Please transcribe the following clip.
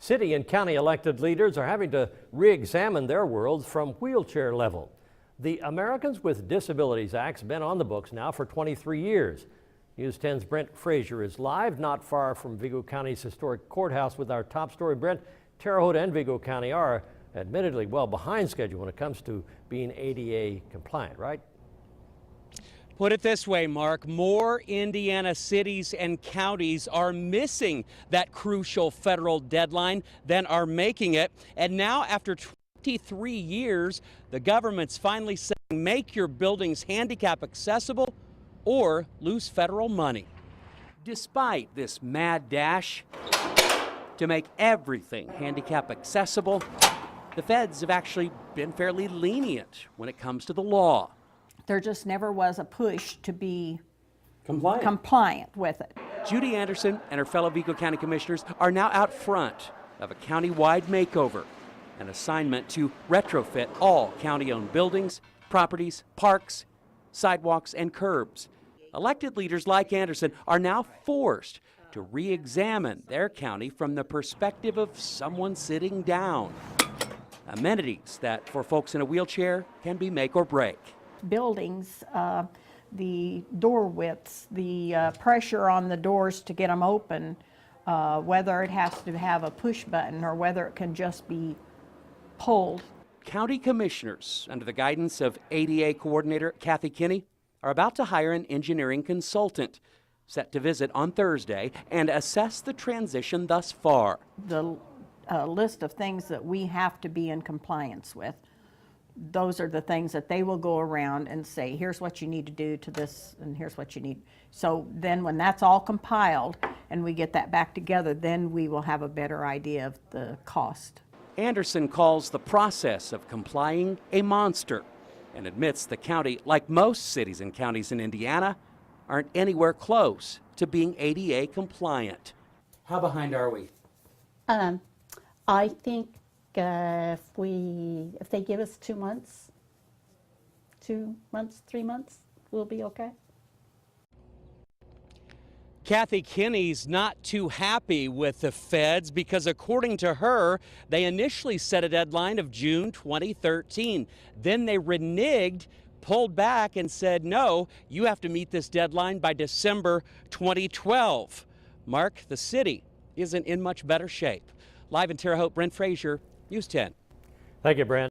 City and county elected leaders are having to re-examine their worlds from wheelchair level. The Americans with Disabilities Act's been on the books now for 23 years. News 10's Brent Frazier is live not far from Vigo County's historic courthouse with our top story. Brent, Terre Haute and Vigo County are admittedly well behind schedule when it comes to being ADA compliant, right? Put it this way, Mark, more Indiana cities and counties are missing that crucial federal deadline than are making it. And now, after 23 years, the government's finally saying make your buildings handicap accessible or lose federal money. Despite this mad dash to make everything handicap accessible, the feds have actually been fairly lenient when it comes to the law. There just never was a push to be compliant with it. Judy Anderson and her fellow Vigo County commissioners are now out front of a county-wide makeover, an assignment to retrofit all county-owned buildings, properties, parks, sidewalks, and curbs. Elected leaders like Anderson are now forced to re-examine their county from the perspective of someone sitting down. Amenities that, for folks in a wheelchair, can be make or break. Buildings, the door widths, the pressure on the doors to get them open, whether it has to have a push button or whether it can just be pulled. County commissioners, under the guidance of ADA coordinator Kathy Kinney, are about to hire an engineering consultant set to visit on Thursday and assess the transition thus far. The list of things that we have to be in compliance with, those are the things that they will go around and say, here's what you need to do to this and here's what you need. So then when that's all compiled and we get that back together, then we will have a better idea of the cost. Anderson calls the process of complying a monster and admits the county, like most cities and counties in Indiana, aren't anywhere close to being ADA compliant. How behind are we? I think if they give us 2 months, 3 months, we'll be okay. Kathy Kinney's not too happy with the feds because, according to her, they initially set a deadline of June 2013. Then they reneged, pulled back, and said, no, you have to meet this deadline by December 2012. Mark, the city isn't in much better shape. Live in Terre Haute, Brent Frazier, News 10. Thank you, Brent.